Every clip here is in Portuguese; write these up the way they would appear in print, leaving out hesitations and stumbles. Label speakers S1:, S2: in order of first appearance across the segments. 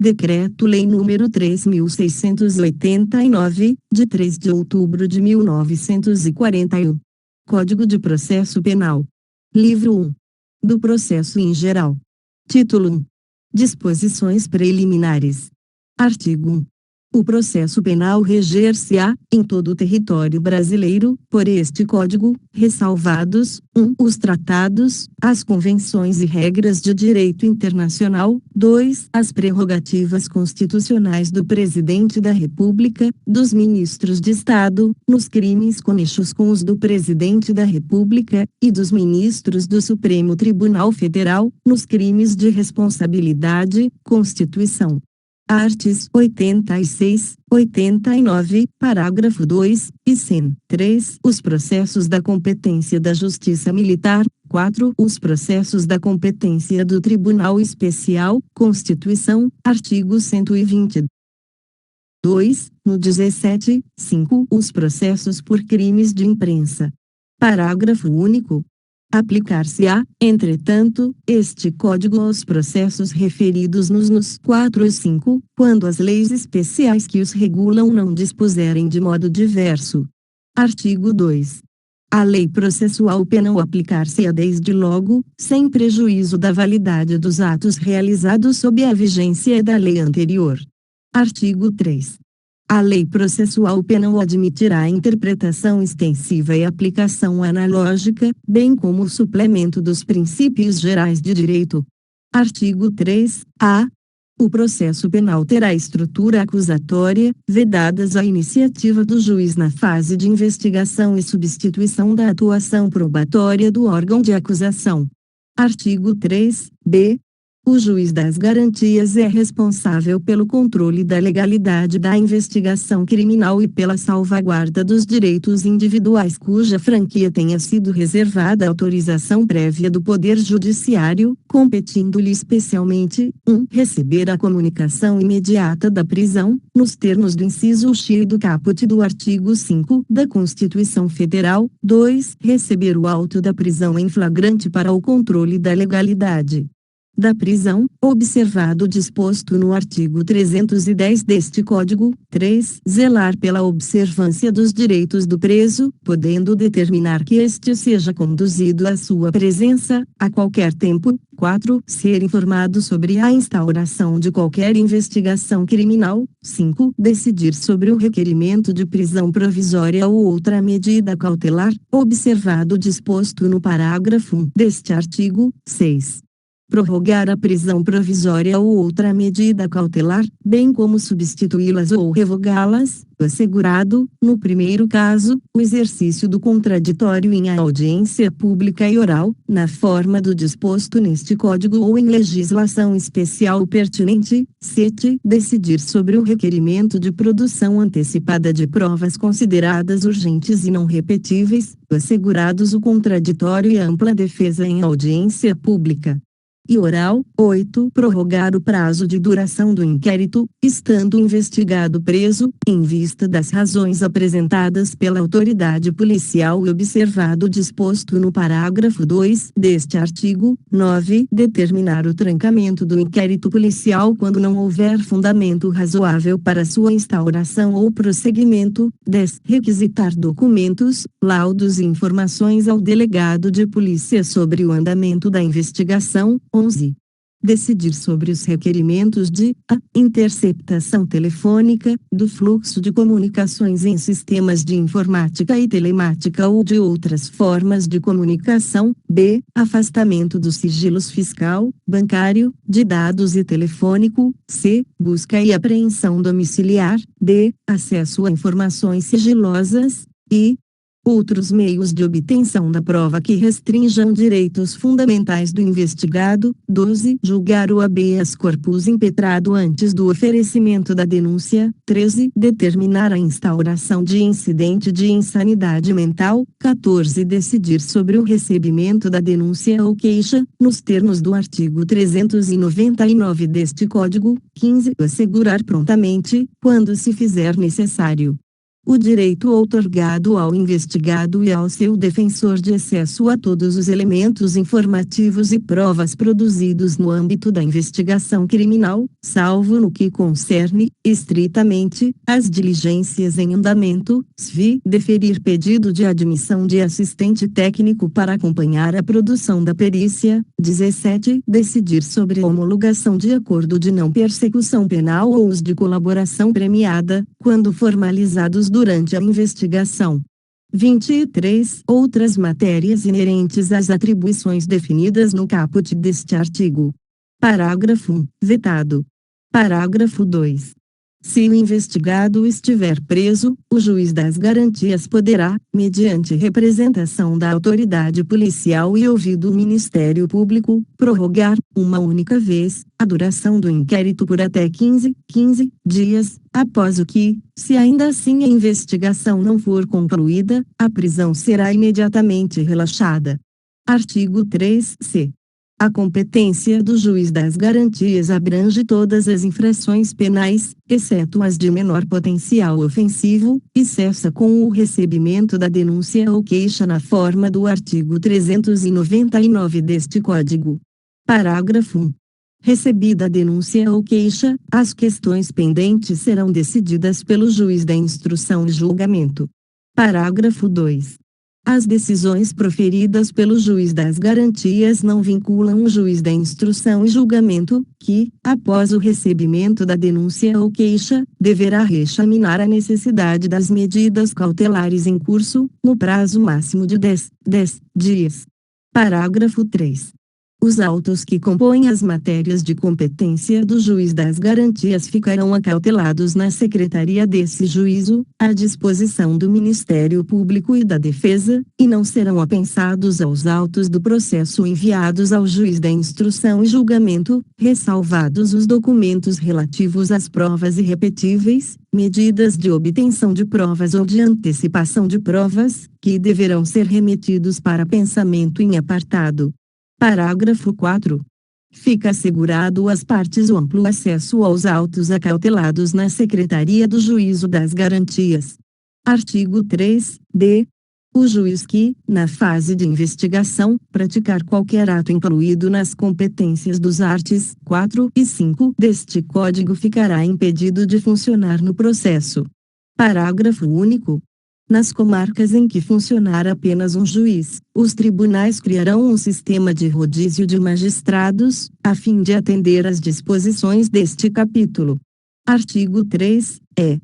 S1: Decreto-Lei nº 3.689, de 3 de outubro de 1941. Código de Processo Penal. Livro 1. Do Processo em Geral. Título 1. Disposições Preliminares. Artigo 1. O processo penal reger-se-á, em todo o território brasileiro, por este Código, ressalvados: 1. Os tratados, as convenções e regras de direito internacional. 2. As prerrogativas constitucionais do Presidente da República, dos ministros de Estado, nos crimes conexos com os do Presidente da República, e dos ministros do Supremo Tribunal Federal, nos crimes de responsabilidade. Constituição. Artes 86, 89, parágrafo 2, e 103. Os processos da competência da Justiça Militar. 4. Os processos da competência do Tribunal Especial. Constituição, artigo 122. No 17, 5. Os processos por crimes de imprensa. Parágrafo único. Aplicar-se-á, entretanto, este Código aos processos referidos nos 4 e 5, quando as leis especiais que os regulam não dispuserem de modo diverso. Artigo 2. A lei processual penal aplicar-se-á desde logo, sem prejuízo da validade dos atos realizados sob a vigência da lei anterior. Artigo 3. A lei processual penal admitirá interpretação extensiva e aplicação analógica, bem como o suplemento dos princípios gerais de direito. Artigo 3-A. O processo penal terá estrutura acusatória, vedadas a iniciativa do juiz na fase de investigação e substituição da atuação probatória do órgão de acusação. Artigo 3-B. O juiz das garantias é responsável pelo controle da legalidade da investigação criminal e pela salvaguarda dos direitos individuais cuja franquia tenha sido reservada autorização prévia do Poder Judiciário, competindo-lhe especialmente: 1. Receber a comunicação imediata da prisão, nos termos do inciso X e do caput do artigo 5 da Constituição Federal. 2. Receber o auto da prisão em flagrante para o controle da legalidade da prisão, observado o disposto no artigo 310 deste Código. 3. Zelar pela observância dos direitos do preso, podendo determinar que este seja conduzido à sua presença, a qualquer tempo. 4. Ser informado sobre a instauração de qualquer investigação criminal. 5. Decidir sobre o requerimento de prisão provisória ou outra medida cautelar, observado o disposto no parágrafo 1 deste artigo. 6. Prorrogar a prisão provisória ou outra medida cautelar, bem como substituí-las ou revogá-las, assegurado, no primeiro caso, o exercício do contraditório em audiência pública e oral, na forma do disposto neste Código ou em legislação especial pertinente. 7. Decidir sobre o requerimento de produção antecipada de provas consideradas urgentes e não repetíveis, assegurados o contraditório e ampla defesa em audiência pública e oral. 8. Prorrogar o prazo de duração do inquérito, estando o investigado preso, em vista das razões apresentadas pela autoridade policial e observado o disposto no parágrafo 2 deste artigo. 9. Determinar o trancamento do inquérito policial quando não houver fundamento razoável para sua instauração ou prosseguimento. 10. Requisitar documentos, laudos e informações ao delegado de polícia sobre o andamento da investigação. 11. Decidir sobre os requerimentos de a. Interceptação telefônica, do fluxo de comunicações em sistemas de informática e telemática ou de outras formas de comunicação. B. Afastamento dos sigilos fiscal, bancário, de dados e telefônico. C. Busca e apreensão domiciliar. D. Acesso a informações sigilosas. E outros meios de obtenção da prova que restringam direitos fundamentais do investigado. 12. Julgar o habeas corpus impetrado antes do oferecimento da denúncia. 13. Determinar a instauração de incidente de insanidade mental. 14. Decidir sobre o recebimento da denúncia ou queixa, nos termos do artigo 399 deste Código. 15. Assegurar prontamente, quando se fizer necessário, O direito outorgado ao investigado e ao seu defensor de acesso a todos os elementos informativos e provas produzidos no âmbito da investigação criminal, salvo no que concerne, estritamente, as diligências em andamento, SVI, deferir pedido de admissão de assistente técnico para acompanhar a produção da perícia, 17, decidir sobre a homologação de acordo de não persecução penal ou os de colaboração premiada, quando formalizados durante a investigação. 23. Outras matérias inerentes às atribuições definidas no caput deste artigo. Parágrafo 1. Vetado. Parágrafo 2. Se o investigado estiver preso, o juiz das garantias poderá, mediante representação da autoridade policial e ouvido o Ministério Público, prorrogar, uma única vez, a duração do inquérito por até 15 dias, após o que, se ainda assim a investigação não for concluída, a prisão será imediatamente relaxada. Artigo 3-C. A competência do juiz das garantias abrange todas as infrações penais, exceto as de menor potencial ofensivo, e cessa com o recebimento da denúncia ou queixa na forma do artigo 399 deste Código. Parágrafo 1. Recebida a denúncia ou queixa, as questões pendentes serão decididas pelo juiz da instrução e julgamento. Parágrafo 2. As decisões proferidas pelo juiz das garantias não vinculam o juiz da instrução e julgamento, que, após o recebimento da denúncia ou queixa, deverá reexaminar a necessidade das medidas cautelares em curso, no prazo máximo de 10 dias. Parágrafo 3. Os autos que compõem as matérias de competência do juiz das garantias ficarão acautelados na secretaria desse juízo, à disposição do Ministério Público e da Defesa, e não serão apensados aos autos do processo enviados ao juiz da instrução e julgamento, ressalvados os documentos relativos às provas irrepetíveis, medidas de obtenção de provas ou de antecipação de provas, que deverão ser remetidos para pensamento em apartado. Parágrafo 4. Fica assegurado às partes o amplo acesso aos autos acautelados na Secretaria do Juízo das Garantias. Artigo 3-D. O juiz que, na fase de investigação, praticar qualquer ato incluído nas competências dos arts. 4 e 5 deste Código ficará impedido de funcionar no processo. Parágrafo único. Nas comarcas em que funcionar apenas um juiz, os tribunais criarão um sistema de rodízio de magistrados, a fim de atender às disposições deste capítulo. Artigo 3-E.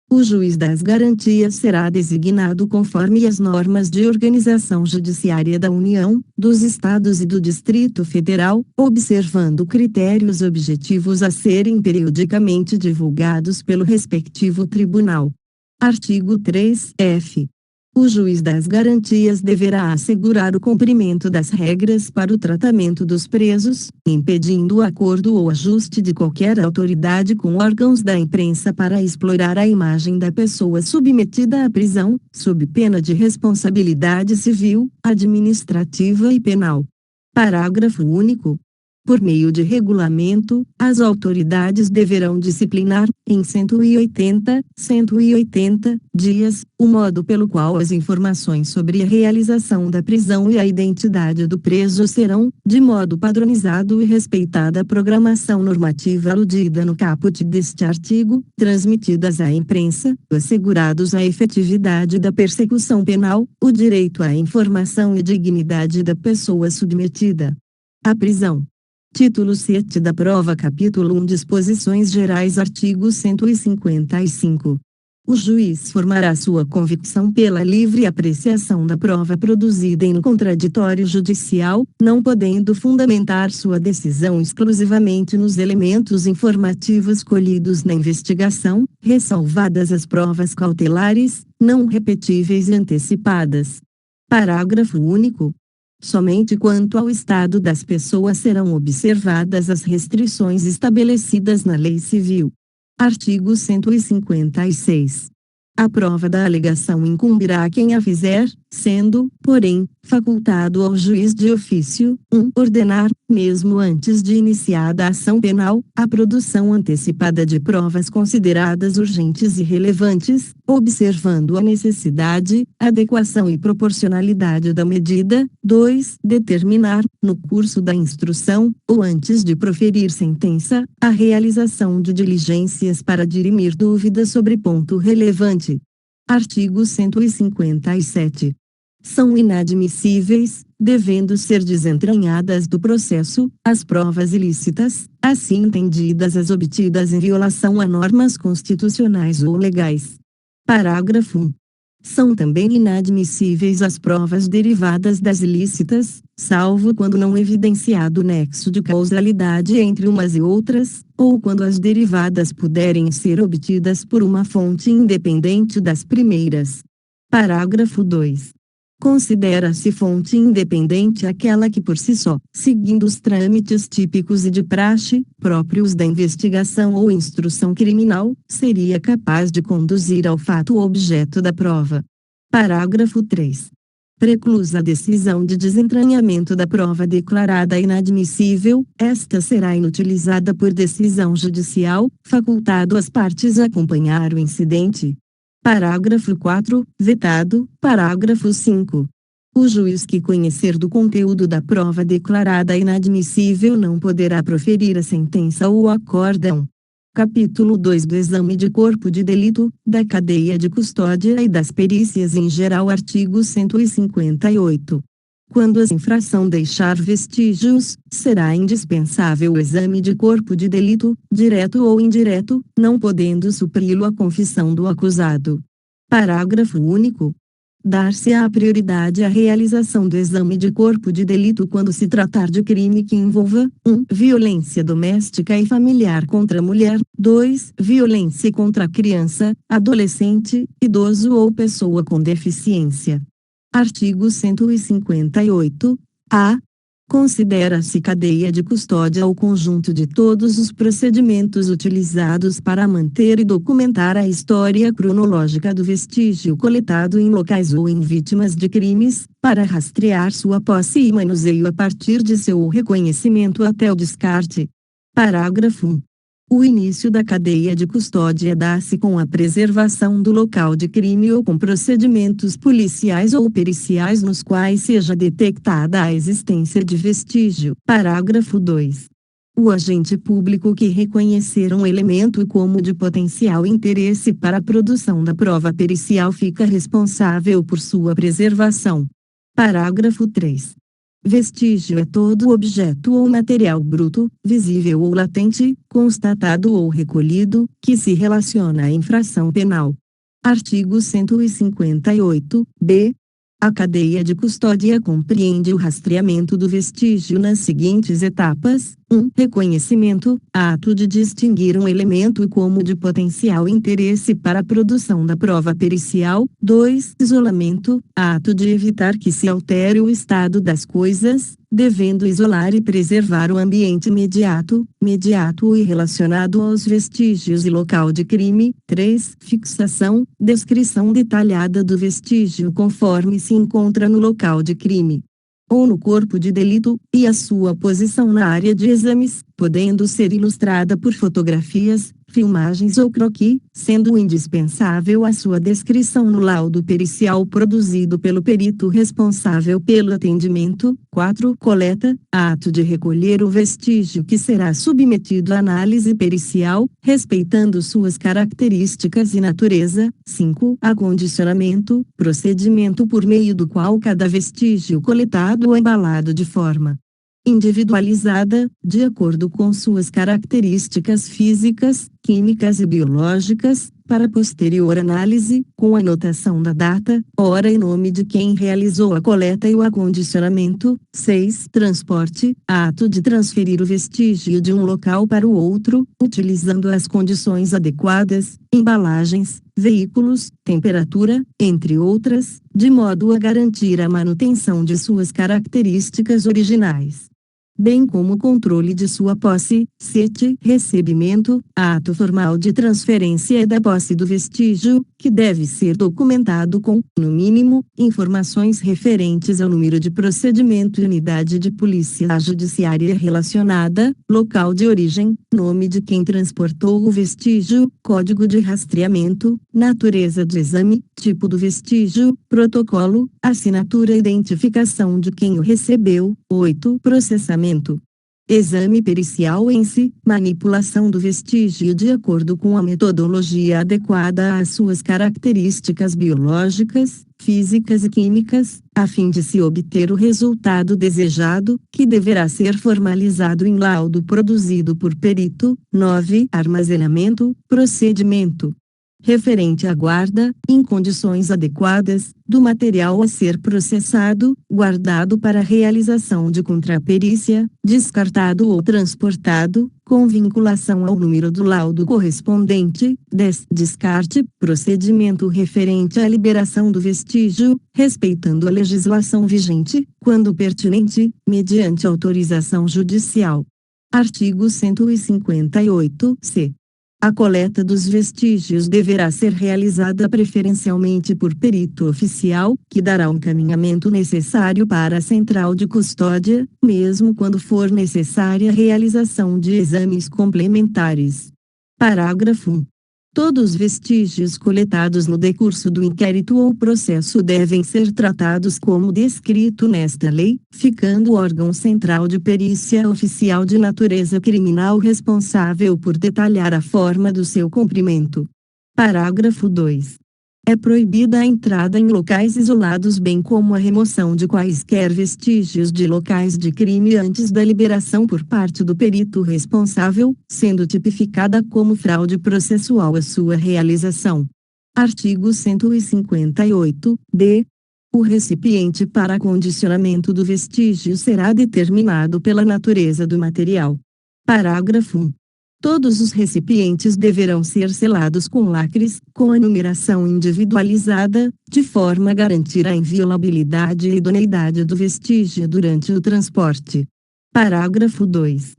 S1: O juiz das garantias será designado conforme as normas de organização judiciária da União, dos Estados e do Distrito Federal, observando critérios objetivos a serem periodicamente divulgados pelo respectivo tribunal. Artigo 3-F. O juiz das garantias deverá assegurar o cumprimento das regras para o tratamento dos presos, impedindo o acordo ou ajuste de qualquer autoridade com órgãos da imprensa para explorar a imagem da pessoa submetida à prisão, sob pena de responsabilidade civil, administrativa e penal. Parágrafo único. Por meio de regulamento, as autoridades deverão disciplinar, em 180 dias, o modo pelo qual as informações sobre a realização da prisão e a identidade do preso serão, de modo padronizado e respeitada a programação normativa aludida no caput deste artigo, transmitidas à imprensa, assegurados a efetividade da persecução penal, o direito à informação e dignidade da pessoa submetida à prisão. Título 7 da prova Capítulo 1 Disposições Gerais Artigo 155. O juiz formará sua convicção pela livre apreciação da prova produzida em contraditório judicial, não podendo fundamentar sua decisão exclusivamente nos elementos informativos colhidos na investigação, ressalvadas as provas cautelares, não repetíveis e antecipadas. Parágrafo único. Somente quanto ao estado das pessoas serão observadas as restrições estabelecidas na Lei Civil. Artigo 156. A prova da alegação incumbirá a quem a fizer, sendo, porém, facultado ao juiz de ofício, 1. Ordenar, mesmo antes de iniciada a ação penal, a produção antecipada de provas consideradas urgentes e relevantes, observando a necessidade, adequação e proporcionalidade da medida. 2. Determinar, no curso da instrução, ou antes de proferir sentença, a realização de diligências para dirimir dúvidas sobre ponto relevante. Artigo 157. São inadmissíveis, devendo ser desentranhadas do processo, as provas ilícitas, assim entendidas as obtidas em violação a normas constitucionais ou legais. Parágrafo 1. São também inadmissíveis as provas derivadas das ilícitas, salvo quando não evidenciado nexo de causalidade entre umas e outras, ou quando as derivadas puderem ser obtidas por uma fonte independente das primeiras. Parágrafo 2. Considera-se fonte independente aquela que por si só, seguindo os trâmites típicos e de praxe, próprios da investigação ou instrução criminal, seria capaz de conduzir ao fato objeto da prova. Parágrafo 3. Preclusa a decisão de desentranhamento da prova declarada inadmissível, esta será inutilizada por decisão judicial, facultado às partes acompanhar o incidente. Parágrafo 4, vetado. Parágrafo 5. O juiz que conhecer do conteúdo da prova declarada inadmissível não poderá proferir a sentença ou acórdão. Capítulo 2 do Exame de Corpo de Delito, da cadeia de custódia e das perícias em geral. Artigo 158. Quando a infração deixar vestígios, será indispensável o exame de corpo de delito, direto ou indireto, não podendo supri-lo a confissão do acusado. Parágrafo único. Dar-se-á prioridade à realização do exame de corpo de delito quando se tratar de crime que envolva 1. Violência doméstica e familiar contra a mulher, 2. Violência contra a criança, adolescente, idoso ou pessoa com deficiência. Artigo 158. A. Considera-se cadeia de custódia o conjunto de todos os procedimentos utilizados para manter e documentar a história cronológica do vestígio coletado em locais ou em vítimas de crimes, para rastrear sua posse e manuseio a partir de seu reconhecimento até o descarte. Parágrafo 1. O início da cadeia de custódia dá-se com a preservação do local de crime ou com procedimentos policiais ou periciais nos quais seja detectada a existência de vestígio. Parágrafo 2. O agente público que reconhecer um elemento como de potencial interesse para a produção da prova pericial fica responsável por sua preservação. Parágrafo 3. Vestígio é todo objeto ou material bruto, visível ou latente, constatado ou recolhido, que se relaciona à infração penal. Artigo 158, b. A cadeia de custódia compreende o rastreamento do vestígio nas seguintes etapas: 1. Reconhecimento, ato de distinguir um elemento como de potencial interesse para a produção da prova pericial. 2. Isolamento, ato de evitar que se altere o estado das coisas, devendo isolar e preservar o ambiente imediato e relacionado aos vestígios e local de crime. 3. Fixação, descrição detalhada do vestígio conforme se encontra no local de crime ou no corpo de delito, e a sua posição na área de exames, podendo ser ilustrada por fotografias, filmagens ou croquis, sendo indispensável a sua descrição no laudo pericial produzido pelo perito responsável pelo atendimento. 4. Coleta, ato de recolher o vestígio que será submetido à análise pericial, respeitando suas características e natureza. 5. Acondicionamento, procedimento por meio do qual cada vestígio coletado ou embalado de forma individualizada, de acordo com suas características físicas, químicas e biológicas, para posterior análise, com anotação da data, hora e nome de quem realizou a coleta e o acondicionamento. 6. Transporte, ato de transferir o vestígio de um local para o outro, utilizando as condições adequadas, embalagens, veículos, temperatura, entre outras, de modo a garantir a manutenção de suas características originais. bem como o controle de sua posse, CET, recebimento, ato formal de transferência da posse do vestígio, que deve ser documentado com, no mínimo, informações referentes ao número de procedimento e unidade de polícia judiciária relacionada, local de origem, nome de quem transportou o vestígio, código de rastreamento, natureza do exame, tipo do vestígio, protocolo, assinatura e identificação de quem o recebeu. 8. Processamento. Exame pericial em si, manipulação do vestígio de acordo com a metodologia adequada às suas características biológicas, físicas e químicas, a fim de se obter o resultado desejado, que deverá ser formalizado em laudo produzido por perito. 9. Armazenamento, procedimento referente à guarda, em condições adequadas, do material a ser processado, guardado para realização de contraperícia, descartado ou transportado, com vinculação ao número do laudo correspondente. 10. Descarte, procedimento referente à liberação do vestígio, respeitando a legislação vigente, quando pertinente, mediante autorização judicial. Artigo 158-c. A coleta dos vestígios deverá ser realizada preferencialmente por perito oficial, que dará o encaminhamento necessário para a central de custódia, mesmo quando for necessária a realização de exames complementares. Parágrafo 1. Todos os vestígios coletados no decurso do inquérito ou processo devem ser tratados como descrito nesta lei, ficando o órgão central de perícia oficial de natureza criminal responsável por detalhar a forma do seu cumprimento. Parágrafo 2. É proibida a entrada em locais isolados bem como a remoção de quaisquer vestígios de locais de crime antes da liberação por parte do perito responsável, sendo tipificada como fraude processual a sua realização. Artigo 158-d. O recipiente para acondicionamento do vestígio será determinado pela natureza do material. Parágrafo 1. Todos os recipientes deverão ser selados com lacres, com a numeração individualizada, de forma a garantir a inviolabilidade e idoneidade do vestígio durante o transporte. Parágrafo 2.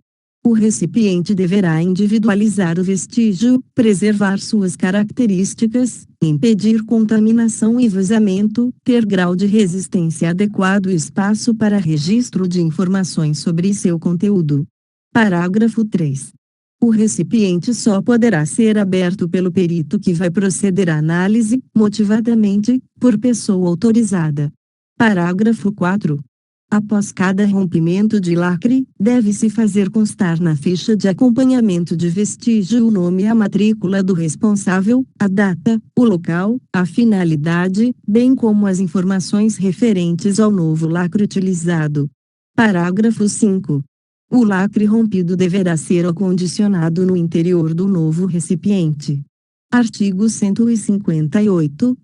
S1: O recipiente deverá individualizar o vestígio, preservar suas características, impedir contaminação e vazamento, ter grau de resistência adequado e espaço para registro de informações sobre seu conteúdo. Parágrafo 3. O recipiente só poderá ser aberto pelo perito que vai proceder à análise, motivadamente, por pessoa autorizada. Parágrafo 4. Após cada rompimento de lacre, deve-se fazer constar na ficha de acompanhamento de vestígio o nome e a matrícula do responsável, a data, o local, a finalidade, bem como as informações referentes ao novo lacre utilizado. Parágrafo 5. O lacre rompido deverá ser acondicionado no interior do novo recipiente. Artigo 158.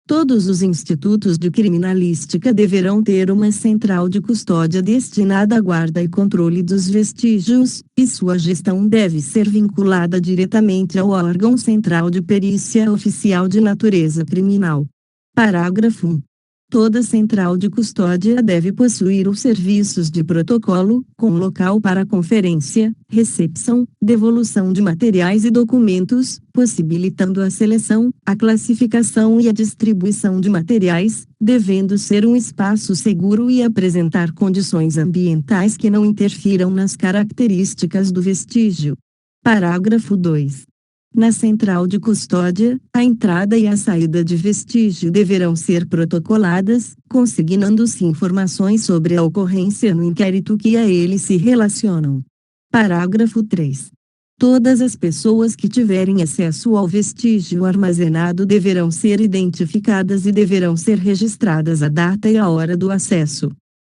S1: Todos os institutos de criminalística deverão ter uma central de custódia destinada à guarda e controle dos vestígios, e sua gestão deve ser vinculada diretamente ao órgão central de perícia oficial de natureza criminal. Parágrafo 1. Toda central de custódia deve possuir os serviços de protocolo, com local para conferência, recepção, devolução de materiais e documentos, possibilitando a seleção, a classificação e a distribuição de materiais, devendo ser um espaço seguro e apresentar condições ambientais que não interfiram nas características do vestígio. Parágrafo 2. Na central de custódia, a entrada e a saída de vestígio deverão ser protocoladas, consignando-se informações sobre a ocorrência no inquérito que a ele se relacionam. Parágrafo 3. Todas as pessoas que tiverem acesso ao vestígio armazenado deverão ser identificadas e deverão ser registradas a data e a hora do acesso.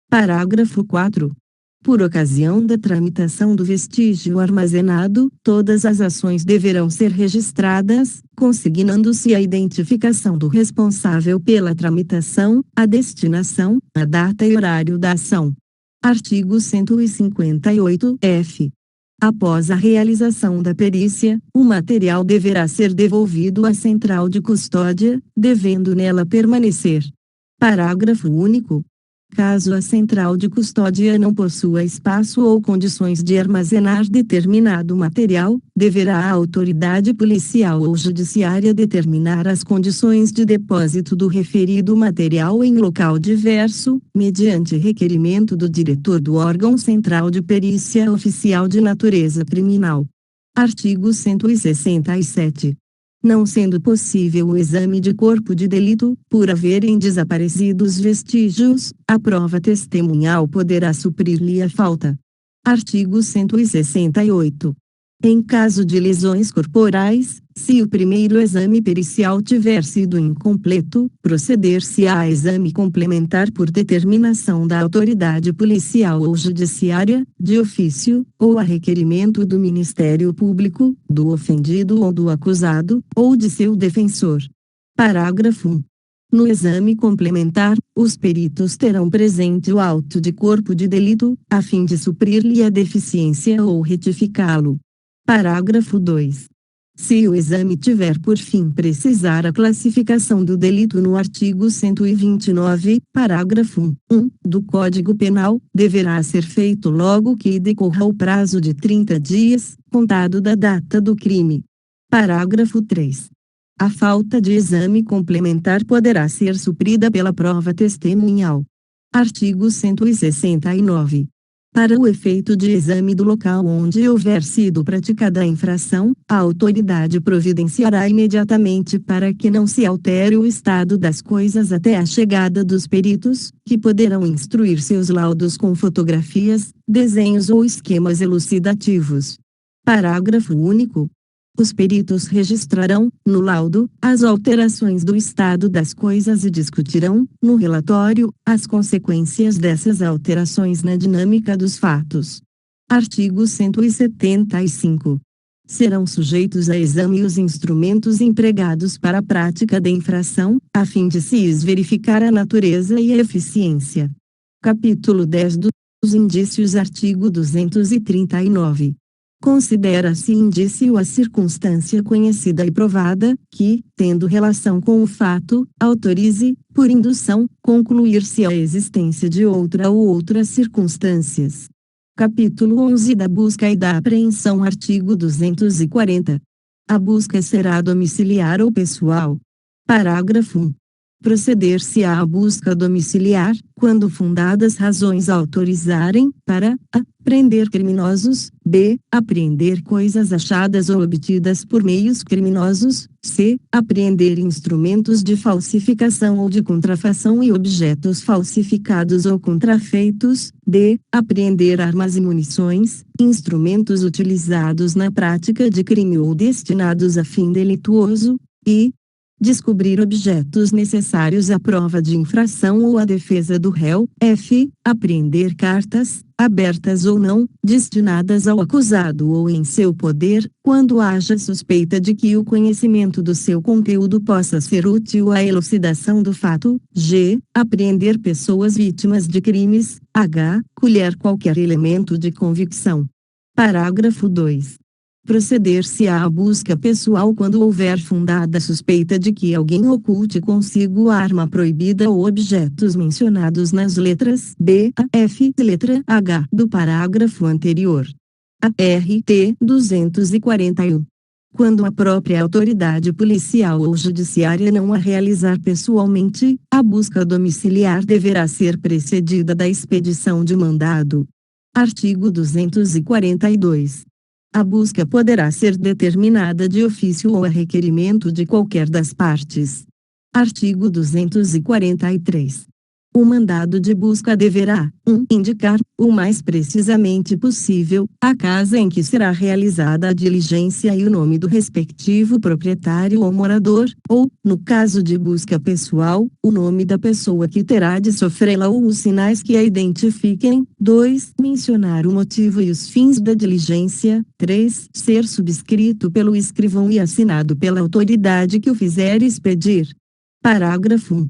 S1: Parágrafo 4. Por ocasião da tramitação do vestígio armazenado, todas as ações deverão ser registradas, consignando-se a identificação do responsável pela tramitação, a destinação, a data e horário da ação. Artigo 158-f. Após a realização da perícia, o material deverá ser devolvido à central de custódia, devendo nela permanecer. Parágrafo único. Caso a central de custódia não possua espaço ou condições de armazenar determinado material, deverá a autoridade policial ou judiciária determinar as condições de depósito do referido material em local diverso, mediante requerimento do diretor do órgão central de perícia oficial de natureza criminal. Artigo 167. Não sendo possível o exame de corpo de delito, por haverem desaparecido os vestígios, a prova testemunhal poderá suprir-lhe a falta. Artigo 168. Em caso de lesões corporais, se o primeiro exame pericial tiver sido incompleto, proceder-se-á a exame complementar por determinação da autoridade policial ou judiciária, de ofício, ou a requerimento do Ministério Público, do ofendido ou do acusado, ou de seu defensor. Parágrafo 1. No exame complementar, os peritos terão presente o auto de corpo de delito, a fim de suprir-lhe a deficiência ou retificá-lo. Parágrafo 2. Se o exame tiver por fim precisar a classificação do delito no artigo 129, parágrafo 1, do Código Penal, deverá ser feito logo que decorra o prazo de 30 dias, contado da data do crime. Parágrafo 3. A falta de exame complementar poderá ser suprida pela prova testemunhal. Artigo 169. Para o efeito de exame do local onde houver sido praticada a infração, a autoridade providenciará imediatamente para que não se altere o estado das coisas até a chegada dos peritos, que poderão instruir seus laudos com fotografias, desenhos ou esquemas elucidativos. Parágrafo único. Os peritos registrarão, no laudo, as alterações do estado das coisas e discutirão, no relatório, as consequências dessas alterações na dinâmica dos fatos. Artigo 175. Serão sujeitos a exame os instrumentos empregados para a prática da infração, a fim de se verificar a natureza e a eficiência. Capítulo 10 dos indícios. Artigo 239. Considera-se indício a circunstância conhecida e provada, que, tendo relação com o fato, autorize, por indução, concluir-se a existência de outra ou outras circunstâncias. Capítulo 11 da busca e da apreensão. Artigo 240. A busca será domiciliar ou pessoal. Parágrafo 1. Proceder-se-á à busca domiciliar, quando fundadas razões autorizarem, para a. Prender criminosos, b. Apreender coisas achadas ou obtidas por meios criminosos, c. Apreender instrumentos de falsificação ou de contrafação e objetos falsificados ou contrafeitos, d. Apreender armas e munições, instrumentos utilizados na prática de crime ou destinados a fim delituoso, e descobrir objetos necessários à prova de infração ou à defesa do réu, f. Apreender cartas, abertas ou não, destinadas ao acusado ou em seu poder, quando haja suspeita de que o conhecimento do seu conteúdo possa ser útil à elucidação do fato, g. Apreender pessoas vítimas de crimes, h. Colher qualquer elemento de convicção. Parágrafo 2. Proceder-se-á à busca pessoal quando houver fundada suspeita de que alguém oculte consigo a arma proibida ou objetos mencionados nas letras B a F e letra H do parágrafo anterior. ART 241. Quando a própria autoridade policial ou judiciária não a realizar pessoalmente, a busca domiciliar deverá ser precedida da expedição de mandado. Artigo 242. A busca poderá ser determinada de ofício ou a requerimento de qualquer das partes. Artigo 243. O mandado de busca deverá, 1. Indicar, o mais precisamente possível, a casa em que será realizada a diligência e o nome do respectivo proprietário ou morador, ou, no caso de busca pessoal, o nome da pessoa que terá de sofrê-la ou os sinais que a identifiquem. 2. Mencionar o motivo e os fins da diligência. 3. Ser subscrito pelo escrivão e assinado pela autoridade que o fizer expedir. Parágrafo 1.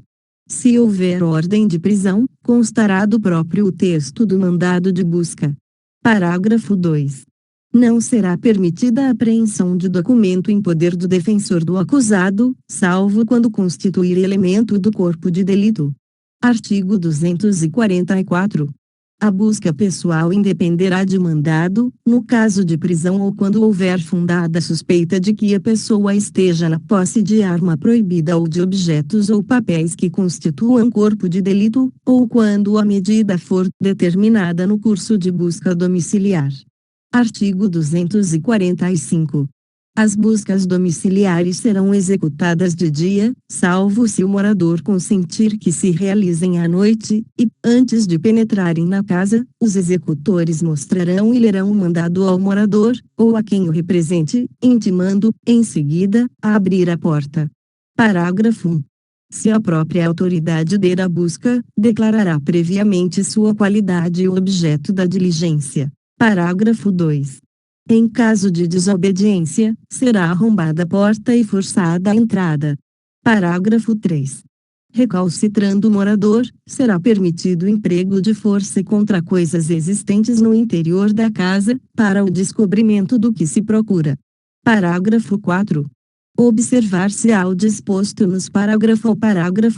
S1: Se houver ordem de prisão, constará do próprio o texto do mandado de busca. Parágrafo 2. Não será permitida a apreensão de documento em poder do defensor do acusado, salvo quando constituir elemento do corpo de delito. Artigo 244. A busca pessoal independerá de mandado, no caso de prisão ou quando houver fundada suspeita de que a pessoa esteja na posse de arma proibida ou de objetos ou papéis que constituam corpo de delito, ou quando a medida for determinada no curso de busca domiciliar. Artigo 245. As buscas domiciliares serão executadas de dia, salvo se o morador consentir que se realizem à noite, e, antes de penetrarem na casa, os executores mostrarão e lerão o mandado ao morador, ou a quem o represente, intimando, em seguida, a abrir a porta. Parágrafo 1. Se a própria autoridade der a busca, declarará previamente sua qualidade e o objeto da diligência. Parágrafo 2. Em caso de desobediência, será arrombada a porta e forçada a entrada. Parágrafo 3. Recalcitrando o morador, será permitido o emprego de força contra coisas existentes no interior da casa, para o descobrimento do que se procura. Parágrafo 4. Observar-se-á o disposto nos parágrafo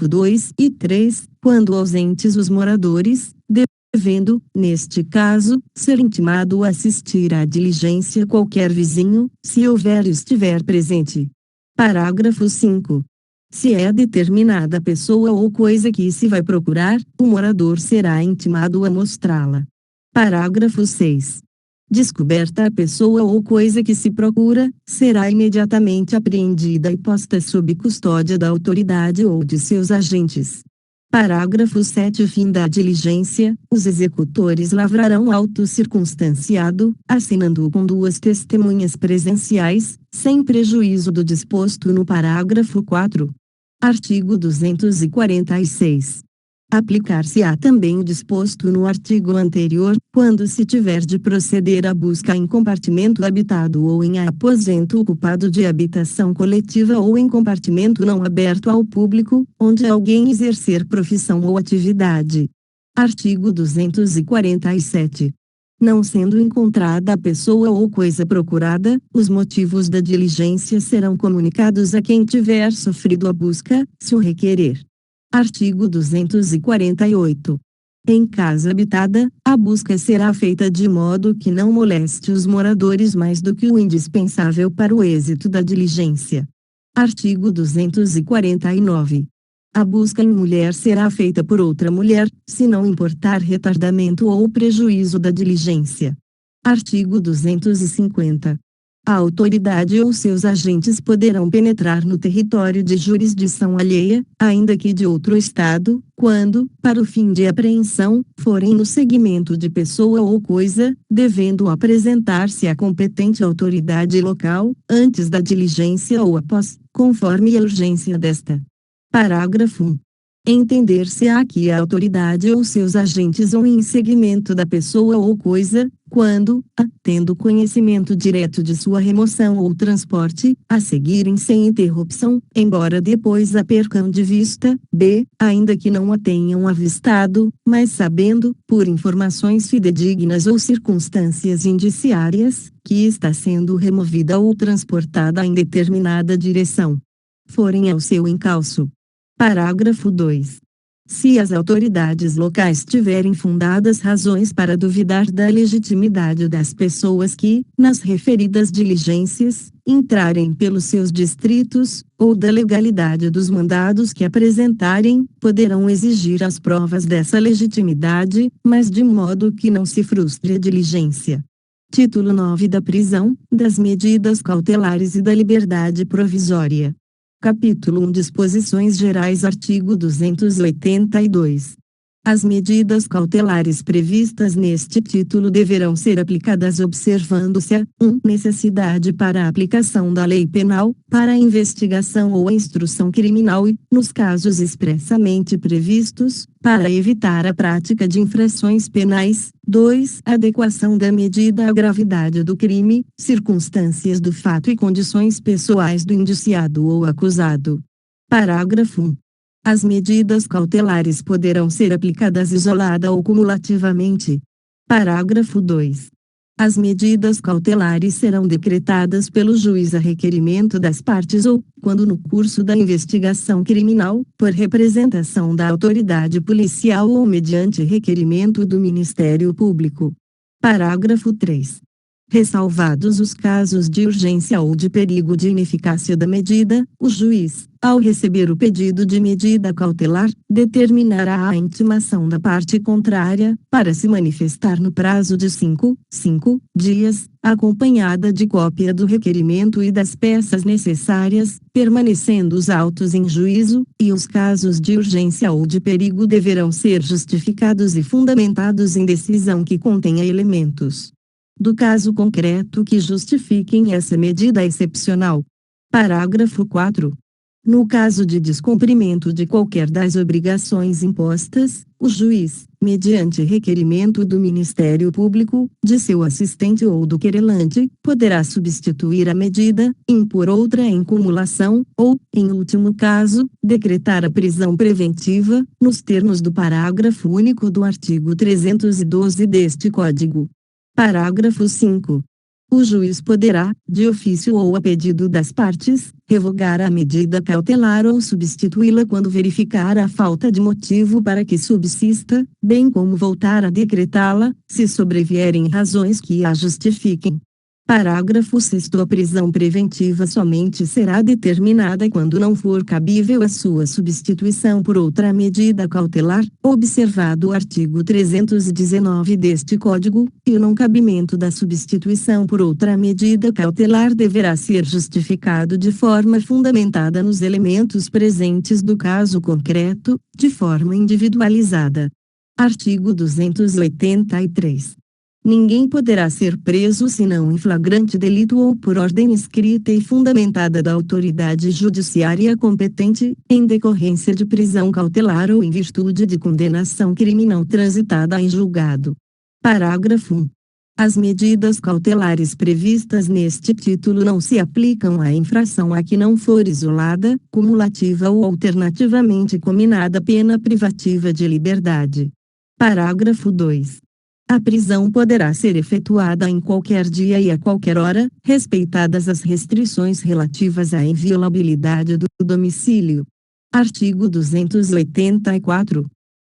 S1: 2 e 3, quando ausentes os moradores, devendo, neste caso, ser intimado a assistir à diligência qualquer vizinho, se houver e estiver presente. Parágrafo 5. Se é determinada a pessoa ou coisa que se vai procurar, o morador será intimado a mostrá-la. Parágrafo 6. Descoberta a pessoa ou coisa que se procura, será imediatamente apreendida e posta sob custódia da autoridade ou de seus agentes. Parágrafo 7. Fim da diligência, os executores lavrarão auto circunstanciado, assinando-o com duas testemunhas presenciais, sem prejuízo do disposto no parágrafo 4. Artigo 246. Aplicar-se-á também o disposto no artigo anterior, quando se tiver de proceder à busca em compartimento habitado ou em aposento ocupado de habitação coletiva ou em compartimento não aberto ao público, onde alguém exercer profissão ou atividade. Artigo 247. Não sendo encontrada a pessoa ou coisa procurada, os motivos da diligência serão comunicados a quem tiver sofrido a busca, se o requerer. Artigo 248. Em casa habitada, a busca será feita de modo que não moleste os moradores mais do que o indispensável para o êxito da diligência. Artigo 249. A busca em mulher será feita por outra mulher, se não importar retardamento ou prejuízo da diligência. Artigo 250. A autoridade ou seus agentes poderão penetrar no território de jurisdição alheia, ainda que de outro estado, quando, para o fim de apreensão, forem no seguimento de pessoa ou coisa, devendo apresentar-se à competente autoridade local, antes da diligência ou após, conforme a urgência desta. Parágrafo 1. Entender-se-á que a autoridade ou seus agentes vão em seguimento da pessoa ou coisa, quando, tendo conhecimento direto de sua remoção ou transporte, a seguirem sem interrupção, embora depois a percam de vista, b. ainda que não a tenham avistado, mas sabendo, por informações fidedignas ou circunstâncias indiciárias, que está sendo removida ou transportada em determinada direção, forem ao seu encalço. Parágrafo 2. Se as autoridades locais tiverem fundadas razões para duvidar da legitimidade das pessoas que, nas referidas diligências, entrarem pelos seus distritos, ou da legalidade dos mandados que apresentarem, poderão exigir as provas dessa legitimidade, mas de modo que não se frustre a diligência. Título 9 da prisão, das medidas cautelares e da liberdade provisória. Capítulo 1. Disposições Gerais. Artigo 282. As medidas cautelares previstas neste título deverão ser aplicadas observando-se a 1. Necessidade para a aplicação da lei penal, para a investigação ou a instrução criminal e, nos casos expressamente previstos, para evitar a prática de infrações penais. 2. Adequação da medida à gravidade do crime, circunstâncias do fato e condições pessoais do indiciado ou acusado. Parágrafo 1. As medidas cautelares poderão ser aplicadas isolada ou cumulativamente. Parágrafo 2. As medidas cautelares serão decretadas pelo juiz a requerimento das partes ou, quando no curso da investigação criminal, por representação da autoridade policial ou mediante requerimento do Ministério Público. Parágrafo 3. Ressalvados os casos de urgência ou de perigo de ineficácia da medida, o juiz, ao receber o pedido de medida cautelar, determinará a intimação da parte contrária, para se manifestar no prazo de 5 dias, acompanhada de cópia do requerimento e das peças necessárias, permanecendo os autos em juízo, e os casos de urgência ou de perigo deverão ser justificados e fundamentados em decisão que contenha elementos do caso concreto que justifiquem essa medida excepcional. Parágrafo 4. No caso de descumprimento de qualquer das obrigações impostas, o juiz, mediante requerimento do Ministério Público, de seu assistente ou do querelante, poderá substituir a medida, impor outra em cumulação, ou, em último caso, decretar a prisão preventiva, nos termos do parágrafo único do artigo 312 deste Código. Parágrafo 5. O juiz poderá, de ofício ou a pedido das partes, revogar a medida cautelar ou substituí-la quando verificar a falta de motivo para que subsista, bem como voltar a decretá-la, se sobrevierem razões que a justifiquem. Parágrafo 6º. A prisão preventiva somente será determinada quando não for cabível a sua substituição por outra medida cautelar, observado o artigo 319 deste Código, e o não cabimento da substituição por outra medida cautelar deverá ser justificado de forma fundamentada nos elementos presentes do caso concreto, de forma individualizada. Artigo 283. Ninguém poderá ser preso senão em flagrante delito ou por ordem escrita e fundamentada da autoridade judiciária competente, em decorrência de prisão cautelar ou em virtude de condenação criminal transitada em julgado. Parágrafo 1. As medidas cautelares previstas neste título não se aplicam à infração a que não for isolada, cumulativa ou alternativamente cominada pena privativa de liberdade. Parágrafo 2. A prisão poderá ser efetuada em qualquer dia e a qualquer hora, respeitadas as restrições relativas à inviolabilidade do domicílio. Artigo 284.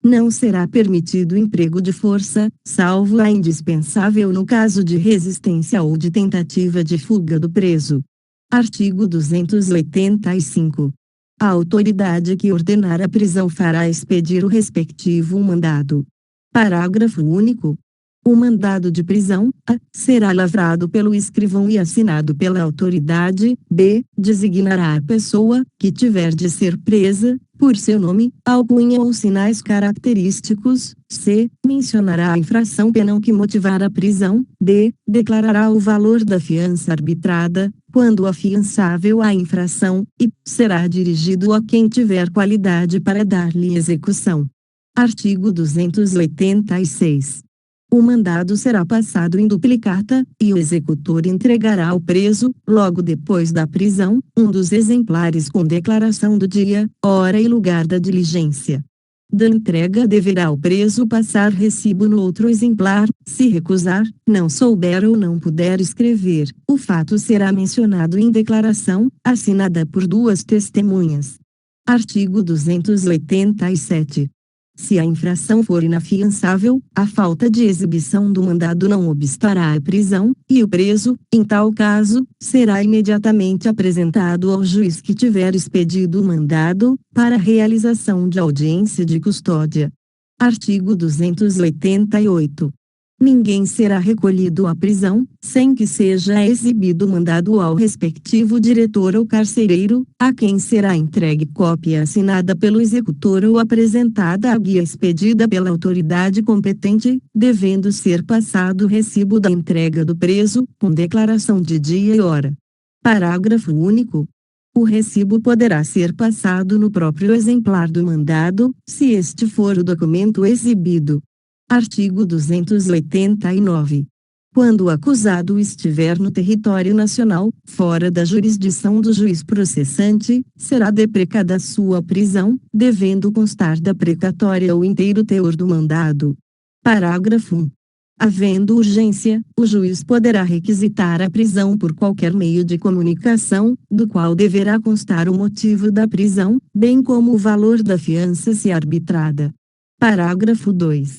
S1: Não será permitido emprego de força, salvo a indispensável no caso de resistência ou de tentativa de fuga do preso. Artigo 285. A autoridade que ordenar a prisão fará expedir o respectivo mandado. Parágrafo único. O mandado de prisão, a, será lavrado pelo escrivão e assinado pela autoridade, b, designará a pessoa, que tiver de ser presa, por seu nome, alcunha ou sinais característicos, c, mencionará a infração penal que motivar a prisão, d, declarará o valor da fiança arbitrada, quando afiançável a infração, e, será dirigido a quem tiver qualidade para dar-lhe execução. Artigo 286. O mandado será passado em duplicata, e o executor entregará ao preso, logo depois da prisão, um dos exemplares com declaração do dia, hora e lugar da diligência. Da entrega deverá o preso passar recibo no outro exemplar. Se recusar, não souber ou não puder escrever, o fato será mencionado em declaração, assinada por duas testemunhas. Artigo 287. Se a infração for inafiançável, a falta de exibição do mandado não obstará à prisão, e o preso, em tal caso, será imediatamente apresentado ao juiz que tiver expedido o mandado, para a realização de audiência de custódia. Artigo 288. Ninguém será recolhido à prisão, sem que seja exibido mandado ao respectivo diretor ou carcereiro, a quem será entregue cópia assinada pelo executor ou apresentada a guia expedida pela autoridade competente, devendo ser passado o recibo da entrega do preso, com declaração de dia e hora. Parágrafo único. O recibo poderá ser passado no próprio exemplar do mandado, se este for o documento exibido. Artigo 289. Quando o acusado estiver no território nacional, fora da jurisdição do juiz processante, será deprecada sua prisão, devendo constar da precatória o inteiro teor do mandado. Parágrafo 1. Havendo urgência, o juiz poderá requisitar a prisão por qualquer meio de comunicação, do qual deverá constar o motivo da prisão, bem como o valor da fiança se arbitrada. Parágrafo 2.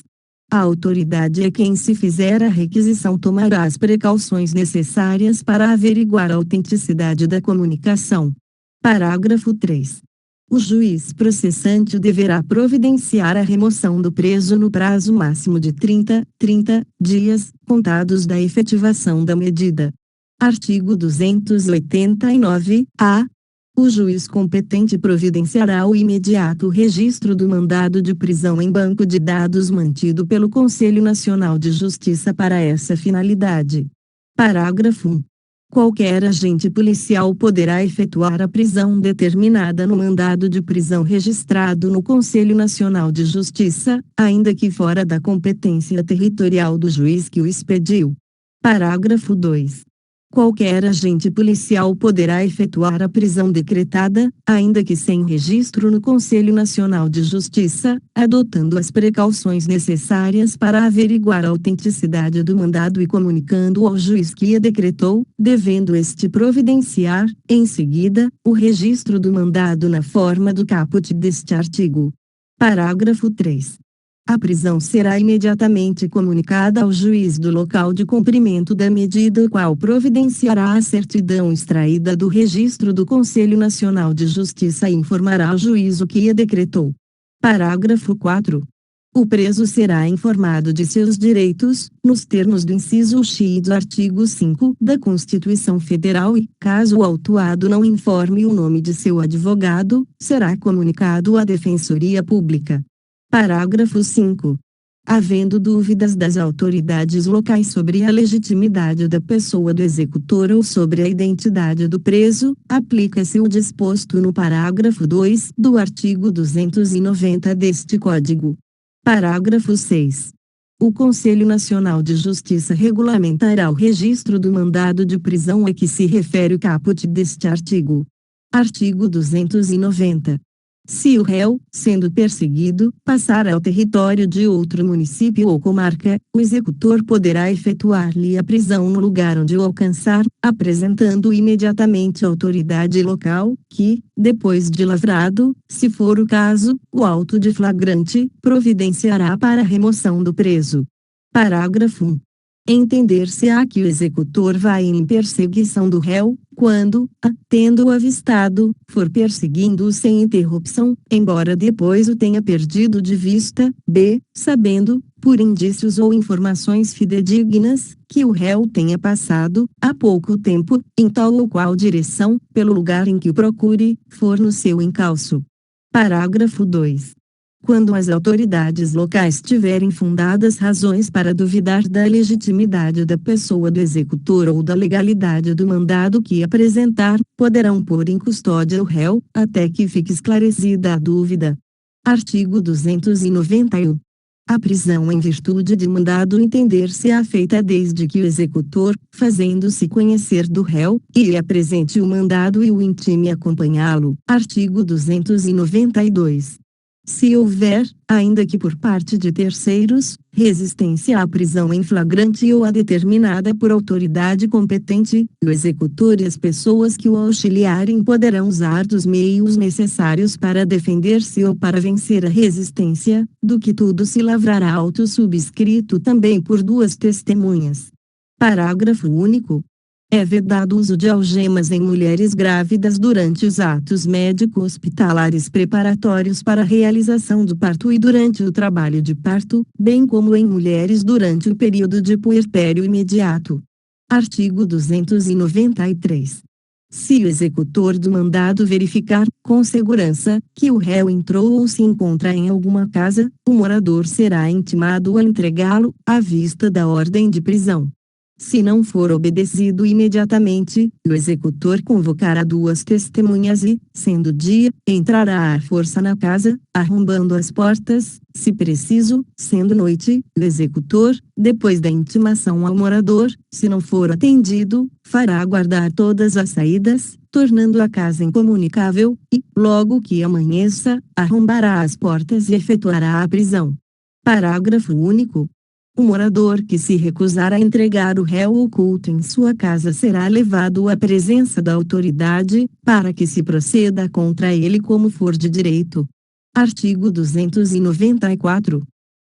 S1: A autoridade é quem, se fizer a requisição, tomará as precauções necessárias para averiguar a autenticidade da comunicação. Parágrafo 3. O juiz processante deverá providenciar a remoção do preso no prazo máximo de 30 dias, contados da efetivação da medida. Artigo 289-A. O juiz competente providenciará o imediato registro do mandado de prisão em banco de dados mantido pelo Conselho Nacional de Justiça para essa finalidade. Parágrafo 1. Qualquer agente policial poderá efetuar a prisão determinada no mandado de prisão registrado no Conselho Nacional de Justiça, ainda que fora da competência territorial do juiz que o expediu. Parágrafo 2. Qualquer agente policial poderá efetuar a prisão decretada, ainda que sem registro no Conselho Nacional de Justiça, adotando as precauções necessárias para averiguar a autenticidade do mandado e comunicando ao juiz que a decretou, devendo este providenciar, em seguida, o registro do mandado na forma do caput deste artigo. Parágrafo 3. A prisão será imediatamente comunicada ao juiz do local de cumprimento da medida, o qual providenciará a certidão extraída do registro do Conselho Nacional de Justiça e informará ao juiz o que a decretou. Parágrafo 4. O preso será informado de seus direitos, nos termos do inciso X do artigo 5 da Constituição Federal e, caso o autuado não informe o nome de seu advogado, será comunicado à Defensoria Pública. Parágrafo 5. Havendo dúvidas das autoridades locais sobre a legitimidade da pessoa do executor ou sobre a identidade do preso, aplica-se o disposto no parágrafo 2 do artigo 290 deste Código. Parágrafo 6. O Conselho Nacional de Justiça regulamentará o registro do mandado de prisão a que se refere o caput deste artigo. Artigo 290. Se o réu, sendo perseguido, passar ao território de outro município ou comarca, o executor poderá efetuar-lhe a prisão no lugar onde o alcançar, apresentando imediatamente à autoridade local, que, depois de lavrado, se for o caso, o auto de flagrante, providenciará para a remoção do preso. Parágrafo 1. Entender-se-á que o executor vai em perseguição do réu, quando, a, tendo-o avistado, for perseguindo-o sem interrupção, embora depois o tenha perdido de vista, b, sabendo, por indícios ou informações fidedignas, que o réu tenha passado, há pouco tempo, em tal ou qual direção, pelo lugar em que o procure, for no seu encalço. Parágrafo 2. Quando as autoridades locais tiverem fundadas razões para duvidar da legitimidade da pessoa do executor ou da legalidade do mandado que apresentar, poderão pôr em custódia o réu, até que fique esclarecida a dúvida. Artigo 291. A prisão em virtude de mandado entender-se-á feita desde que o executor, fazendo-se conhecer do réu, lhe apresente o mandado e o intime acompanhá-lo. Artigo 292. Se houver, ainda que por parte de terceiros, resistência à prisão em flagrante ou a determinada por autoridade competente, o executor e as pessoas que o auxiliarem poderão usar dos meios necessários para defender-se ou para vencer a resistência, do que tudo se lavrará auto subscrito também por duas testemunhas. Parágrafo único. É vedado o uso de algemas em mulheres grávidas durante os atos médico-hospitalares preparatórios para a realização do parto e durante o trabalho de parto, bem como em mulheres durante o período de puerpério imediato. Artigo 293. Se o executor do mandado verificar, com segurança, que o réu entrou ou se encontra em alguma casa, o morador será intimado a entregá-lo, à vista da ordem de prisão. Se não for obedecido imediatamente, o executor convocará duas testemunhas e, sendo dia, entrará à força na casa, arrombando as portas, se preciso, sendo noite, o executor, depois da intimação ao morador, se não for atendido, fará guardar todas as saídas, tornando a casa incomunicável, e, logo que amanheça, arrombará as portas e efetuará a prisão. Parágrafo único. O morador que se recusar a entregar o réu oculto em sua casa será levado à presença da autoridade, para que se proceda contra ele como for de direito. Artigo 294.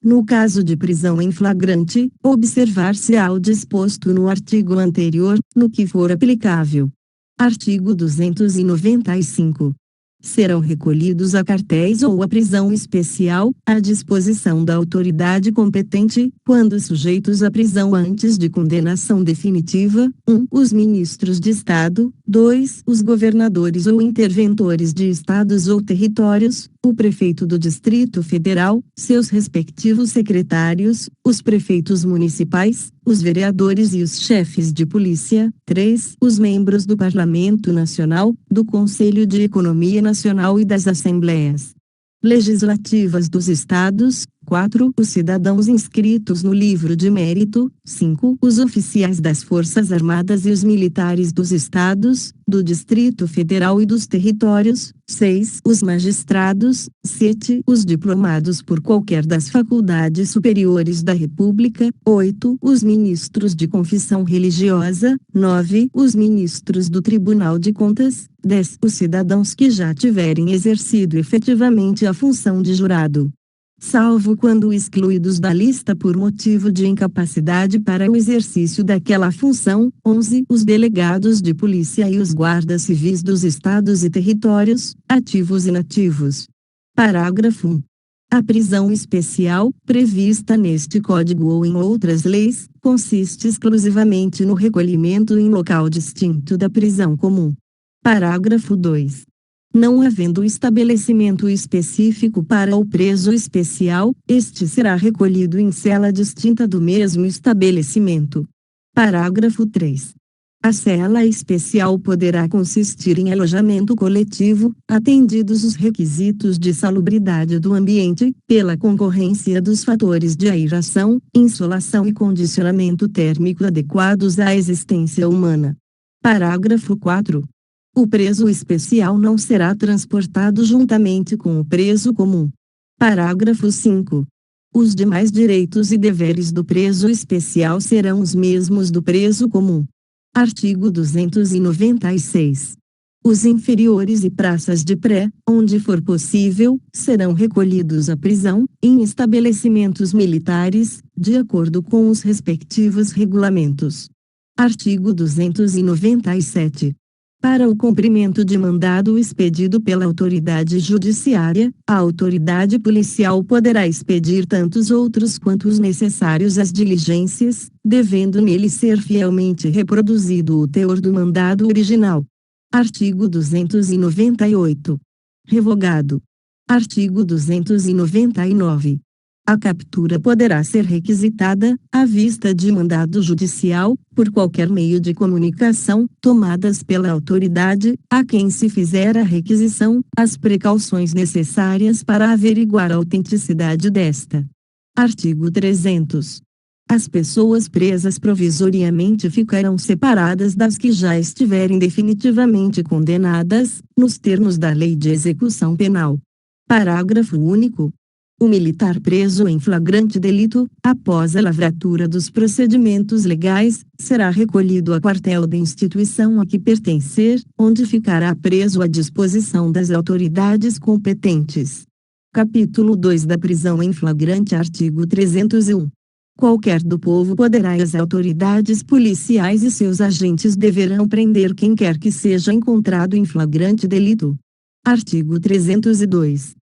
S1: No caso de prisão em flagrante, observar-se-á o disposto no artigo anterior, no que for aplicável. Artigo 295. Serão recolhidos a quartéis ou a prisão especial, à disposição da autoridade competente, quando sujeitos à prisão antes de condenação definitiva: 1. Os ministros de Estado; 2. Os governadores ou interventores de estados ou territórios, o prefeito do Distrito Federal, seus respectivos secretários, os prefeitos municipais, os vereadores e os chefes de polícia. 3. Os membros do Parlamento Nacional, do Conselho de Economia Nacional e das Assembleias Legislativas dos Estados. 4. Os cidadãos inscritos no livro de mérito. 5. Os oficiais das Forças Armadas e os militares dos Estados, do Distrito Federal e dos territórios. 6. Os magistrados. 7. Os diplomados por qualquer das faculdades superiores da República. 8. Os ministros de confissão religiosa. 9. Os ministros do Tribunal de Contas. 10. Os cidadãos que já tiverem exercido efetivamente a função de jurado, salvo quando excluídos da lista por motivo de incapacidade para o exercício daquela função. 11. Os delegados de polícia e os guardas civis dos estados e territórios, ativos e inativos. Parágrafo 1. A prisão especial, prevista neste Código ou em outras leis, consiste exclusivamente no recolhimento em local distinto da prisão comum. Parágrafo 2. Não havendo estabelecimento específico para o preso especial, este será recolhido em cela distinta do mesmo estabelecimento. Parágrafo 3. A cela especial poderá consistir em alojamento coletivo, atendidos os requisitos de salubridade do ambiente, pela concorrência dos fatores de aeração, insolação e condicionamento térmico adequados à existência humana. Parágrafo 4. O preso especial não será transportado juntamente com o preso comum. Parágrafo 5. Os demais direitos e deveres do preso especial serão os mesmos do preso comum. Artigo 296. Os inferiores e praças de pré, onde for possível, serão recolhidos à prisão, em estabelecimentos militares, de acordo com os respectivos regulamentos. Artigo 297. Para o cumprimento de mandado expedido pela autoridade judiciária, a autoridade policial poderá expedir tantos outros quanto os necessários às diligências, devendo nele ser fielmente reproduzido o teor do mandado original. Artigo 298. Revogado. Artigo 299. A captura poderá ser requisitada, à vista de mandado judicial, por qualquer meio de comunicação, tomadas pela autoridade, a quem se fizer a requisição, as precauções necessárias para averiguar a autenticidade desta. Artigo 300. As pessoas presas provisoriamente ficarão separadas das que já estiverem definitivamente condenadas, nos termos da Lei de Execução Penal. Parágrafo único. O militar preso em flagrante delito, após a lavratura dos procedimentos legais, será recolhido a quartel da instituição a que pertencer, onde ficará preso à disposição das autoridades competentes. Capítulo 2 da prisão em flagrante. Artigo 301. Qualquer do povo poderá e as autoridades policiais e seus agentes deverão prender quem quer que seja encontrado em flagrante delito. Artigo 302.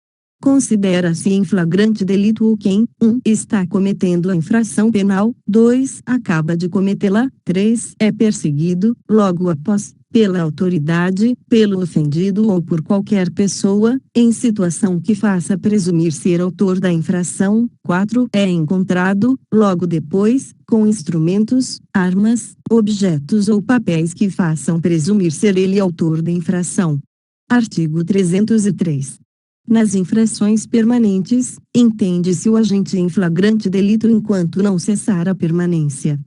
S1: Considera-se em flagrante delito o quem: 1. Está cometendo a infração penal; 2. Acaba de cometê-la; 3. É perseguido, logo após, pela autoridade, pelo ofendido ou por qualquer pessoa, em situação que faça presumir ser autor da infração; 4. É encontrado, logo depois, com instrumentos, armas, objetos ou papéis que façam presumir ser ele autor da infração. Artigo 303. Nas infrações permanentes, entende-se o agente em flagrante delito enquanto não cessar a permanência.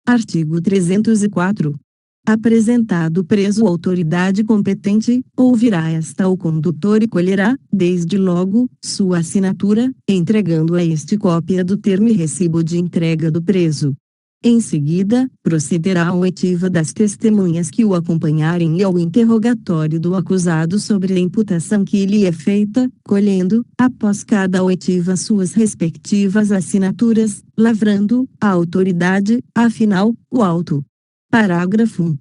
S1: Artigo 304. Apresentado o preso à autoridade competente, ouvirá esta o condutor e colherá, desde logo, sua assinatura, entregando a este cópia do termo e recibo de entrega do preso. Em seguida, procederá à oitiva das testemunhas que o acompanharem e ao interrogatório do acusado sobre a imputação que lhe é feita, colhendo, após cada oitiva suas respectivas assinaturas, lavrando, a autoridade, afinal, o auto. Parágrafo 1.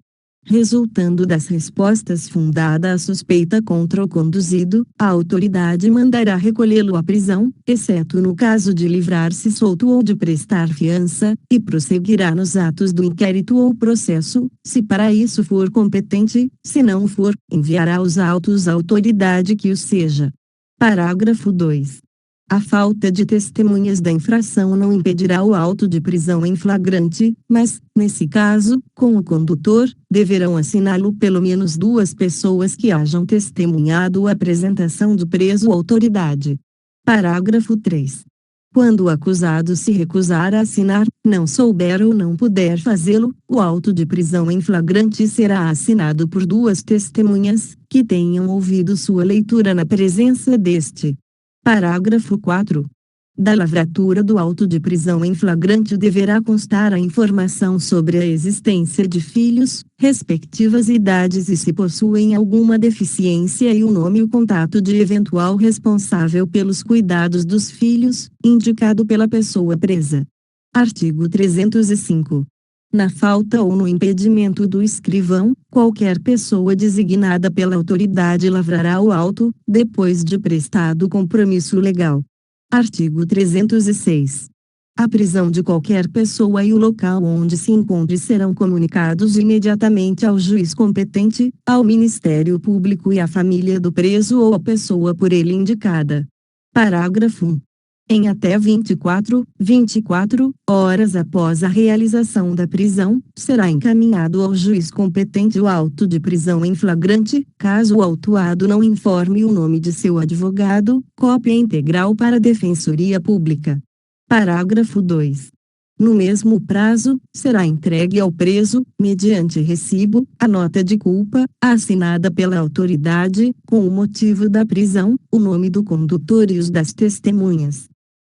S1: Resultando das respostas fundada a suspeita contra o conduzido, a autoridade mandará recolhê-lo à prisão, exceto no caso de livrar-se solto ou de prestar fiança, e prosseguirá nos atos do inquérito ou processo, se para isso for competente, se não for, enviará os autos à autoridade que o seja. Parágrafo 2. A falta de testemunhas da infração não impedirá o auto de prisão em flagrante, mas, nesse caso, com o condutor, deverão assiná-lo pelo menos 2 pessoas que hajam testemunhado a apresentação do preso à autoridade. Parágrafo 3. Quando o acusado se recusar a assinar, não souber ou não puder fazê-lo, o auto de prisão em flagrante será assinado por 2 testemunhas, que tenham ouvido sua leitura na presença deste. Parágrafo 4. Da lavratura do auto de prisão em flagrante deverá constar a informação sobre a existência de filhos, respectivas idades e se possuem alguma deficiência e o nome e o contato de eventual responsável pelos cuidados dos filhos, indicado pela pessoa presa. Artigo 305. Na falta ou no impedimento do escrivão, qualquer pessoa designada pela autoridade lavrará o auto, depois de prestado compromisso legal. Artigo 306. A prisão de qualquer pessoa e o local onde se encontre serão comunicados imediatamente ao juiz competente, ao Ministério Público e à família do preso ou à pessoa por ele indicada. Parágrafo 1. Em até 24 horas após a realização da prisão, será encaminhado ao juiz competente o auto de prisão em flagrante, caso o autuado não informe o nome de seu advogado, cópia integral para a Defensoria Pública. Parágrafo 2. No mesmo prazo, será entregue ao preso, mediante recibo, a nota de culpa, assinada pela autoridade, com o motivo da prisão, o nome do condutor e os das testemunhas.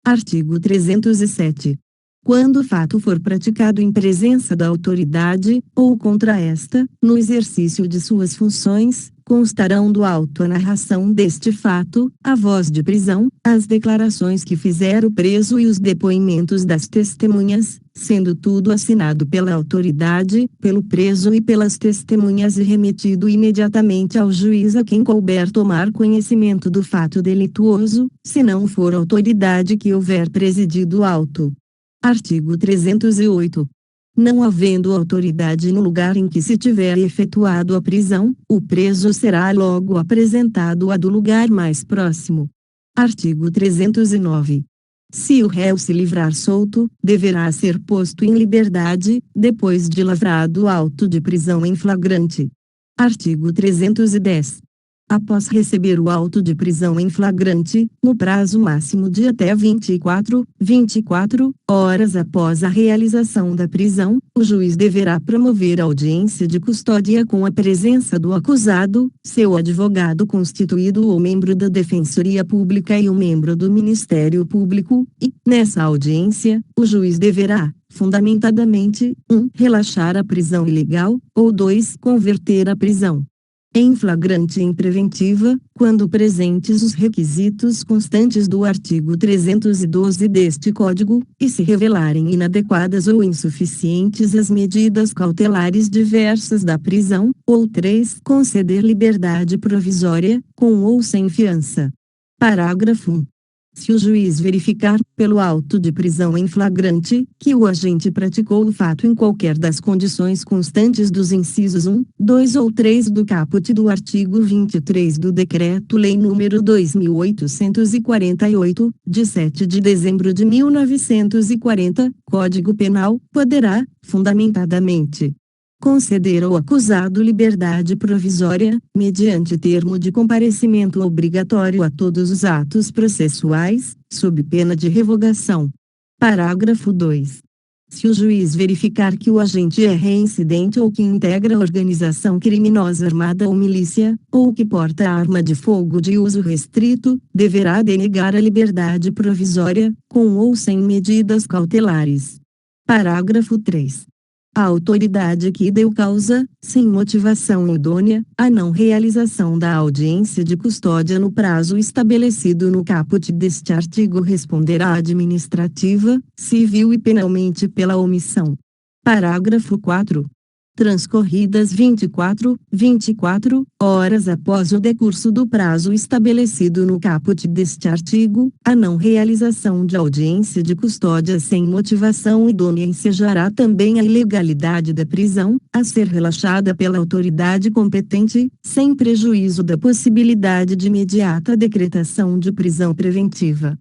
S1: Artigo 307. Quando o fato for praticado em presença da autoridade, ou contra esta, no exercício de suas funções, constarão do auto a narração deste fato, a voz de prisão, as declarações que fizer o preso e os depoimentos das testemunhas, sendo tudo assinado pela autoridade, pelo preso e pelas testemunhas e remetido imediatamente ao juiz a quem couber tomar conhecimento do fato delituoso, se não for a autoridade que houver presidido o auto. Artigo 308. Não havendo autoridade no lugar em que se tiver efetuado a prisão, o preso será logo apresentado à do lugar mais próximo. Artigo 309. Se o réu se livrar solto, deverá ser posto em liberdade, depois de lavrado o auto de prisão em flagrante. Artigo 310. Após receber o auto de prisão em flagrante, no prazo máximo de até 24 horas após a realização da prisão, o juiz deverá promover audiência de custódia com a presença do acusado, seu advogado constituído ou membro da Defensoria Pública e um membro do Ministério Público, e, nessa audiência, o juiz deverá, fundamentadamente, 1. Relaxar a prisão ilegal, ou 2. Converter a prisão em flagrante em preventiva, quando presentes os requisitos constantes do artigo 312 deste Código, e se revelarem inadequadas ou insuficientes as medidas cautelares diversas da prisão, ou 3. Conceder liberdade provisória, com ou sem fiança. Parágrafo 1. Se o juiz verificar, pelo auto de prisão em flagrante, que o agente praticou o fato em qualquer das condições constantes dos incisos 1, 2 ou 3 do caput do artigo 23 do Decreto-Lei nº 2.848, de 7 de dezembro de 1940, Código Penal, poderá, fundamentadamente, conceder ao acusado liberdade provisória, mediante termo de comparecimento obrigatório a todos os atos processuais, sob pena de revogação. Parágrafo 2. Se o juiz verificar que o agente é reincidente ou que integra organização criminosa armada ou milícia, ou que porta arma de fogo de uso restrito, deverá denegar a liberdade provisória, com ou sem medidas cautelares. Parágrafo 3. A autoridade que deu causa, sem motivação idônea, à não realização da audiência de custódia no prazo estabelecido no caput deste artigo responderá administrativa, civil e penalmente pela omissão. Parágrafo 4. Transcorridas 24 horas após o decurso do prazo estabelecido no caput deste artigo, a não realização de audiência de custódia sem motivação idônea ensejará também a ilegalidade da prisão, a ser relaxada pela autoridade competente, sem prejuízo da possibilidade de imediata decretação de prisão preventiva.